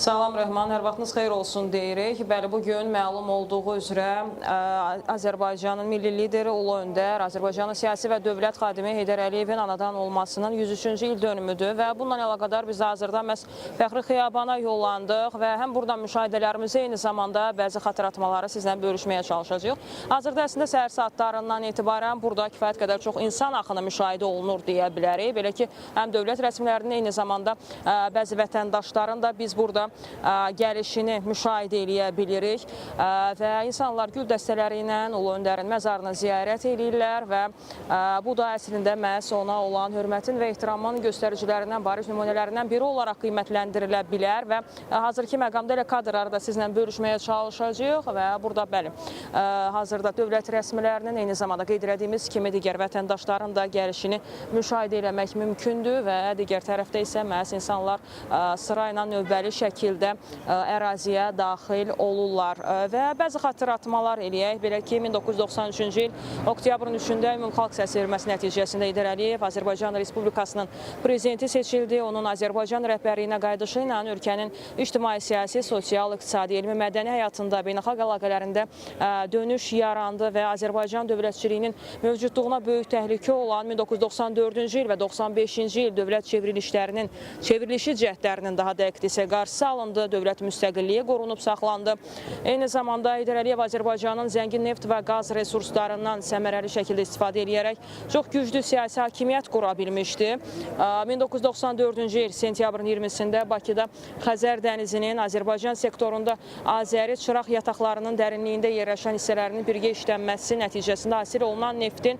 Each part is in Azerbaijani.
Salam Rəhman, hər vaxtınız xeyir olsun deyirik. Bəli, bugün məlum olduğu üzrə Azərbaycanın milli lideri, ulu öndər, Azərbaycanın siyasi və dövlət xadimi Heydər Əliyevin anadan olmasının 103-cü il dönümüdür və bununla əlaqədar biz hazırda məhz Fəxri Xiyabana yollandıq və həm buradan müşahidələrimizi, eyni zamanda bəzi xatırlatmaları sizlə bölüşməyə çalışacağıq. Hazırda əslində səhər saatlarından etibarən burada kifayət qədər çox insan axını müşahidə olunur deyə bilərik. Belə ki, həm dövlət rəsmilərinin, eyni zamanda bəzi vətəndaşların da biz burada gəlişini müşahidə eləyə bilirik və insanlar gül dəstələri ilə Ulu Öndərin məzarını ziyarət edirlər və bu da əslində məhz ona olan hörmətin və ehtiramın göstəricilərindən, bariz nümunələrindən biri olaraq qiymətləndirilə bilər və hazırki məqamda elə kadrları da sizlə bölüşməyə çalışacağıq və burada bəli, hazırda dövlət rəsmilərinin, eyni zamanda qeyd etdiyimiz kimi digər vətəndaşların da gəlişini müşahidə eləmək mümkündür və digər tərəfdə isə məhz insanlar sırayla növbəli şəkildə əraziyə daxil olurlar və bəzi xatırlatmalar eləyək. Belə ki, 1993-cü il oktyabrın 3-də ümumxalq səsi verilməsi nəticəsində Heydər Əliyev Azərbaycan Respublikasının prezidenti seçildi. Onun Azərbaycan rəhbərliyinə qayıdışı ilə ölkənin ictimai, siyasi, sosial, iqtisadi, elmi, mədəni həyatında, beynəlxalq əlaqələrində dönüş yarandı və Azərbaycan dövlətçiliyinin mövcudluğuna böyük təhlükə olan 1994-cü il və 95-ci il dövlət çevrilişlərinin, çevrilişi cəhdlərinin daha dəqiq desək qarşısı alındı, dövlət müstəqilliyi qorunub saxlandı. Eyni zamanda Heydər Əliyev Azərbaycanın zəngin neft və qaz resurslarından səmərəli şəkildə istifadə edərək çox güclü siyasi hakimiyyət qura bilmişdi. 1994-cü il sentyabrın 20-sində Bakıda Xəzər dənizinin Azərbaycan sektorunda Azəri çıraq yataqlarının dərinliyində yerləşən hissələrinin birgə işlənməsi nəticəsində hasil olunan neftin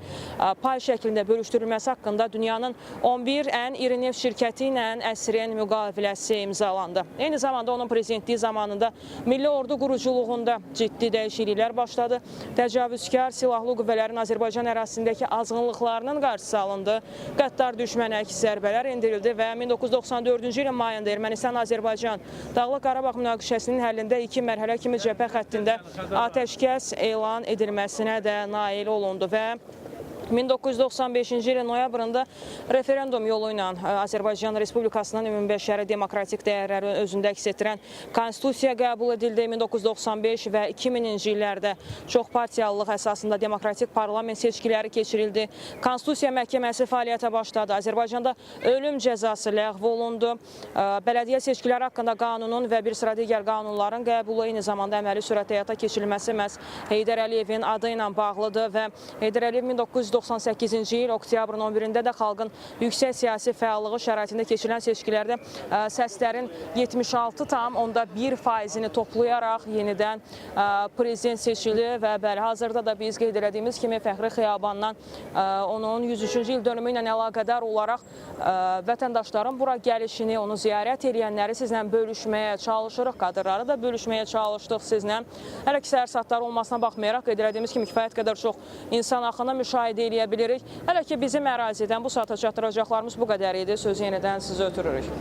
pay şəklində bölüşdürülməsi haqqında dünyanın 11 ən iri neft şirkəti ilə əsrin müqaviləsi imzalandı. Eyni zamanda onun prezidentliyi zamanında milli ordu quruculuğunda ciddi dəyişikliklər başladı. Təcavüzkar silahlı qüvvələrin Azərbaycan ərazisindəki azğınlıqlarının qarşısı alındı. Qəddar düşmənə əks zərbələr endirildi və 1994-cü ilin mayında Ermənistan-Azərbaycan Dağlıq Qarabağ münaqişəsinin həllində 2 mərhələ kimi cəbhə xəttində atəşkəs elan edilməsinə də nail olundu və 1995-ci ilin noyabrında referendum yolu ilə Azərbaycan Respublikasının ümumbəşəri demokratik dəyərləri özündə əks etdirən konstitusiya qəbul edildi. 1995 və 2000-ci illərdə çoxpartiyalılıq əsasında demokratik parlament seçkiləri keçirildi. Konstitusiya məhkəməsi fəaliyyətə başladı. Azərbaycanda ölüm cəzası ləğv olundu. Bələdiyyə seçkiləri haqqında qanunun və bir sıra digər qanunların qəbulu, eyni zamanda əməli sürətdə həyata keçirilməsi məhz Heydər Əliyevin adı ilə bağlıdır və Heydər Əliyev 1998-ci il oktyabrın 11-də də xalqın yüksək siyasi fəallığı şəraitində keçirilən seçkilərdə səslərin 76,1%-ni toplayaraq yenidən prezident seçildi və bəli, hazırda da biz qeyd etdiyimiz kimi Fəxri Xiyabandan onun 103-cü il dönümü ilə əlaqədar olaraq vətəndaşların bura gəlişini, onu ziyarət edənləri sizlə bölüşməyə çalışırıq, kadrları da bölüşməyə çalışdıq sizlə. Hələ ki, səhər saatları olmasına baxmayaraq qeyd etdiyimiz kimi kifayət qədər çox insan axını müşahidə edə bilirik. Hələ ki, bizim ərazidən bu saata çatdıracaqlarımız bu qədər idi. Sözü yenidən sizə ötürürük.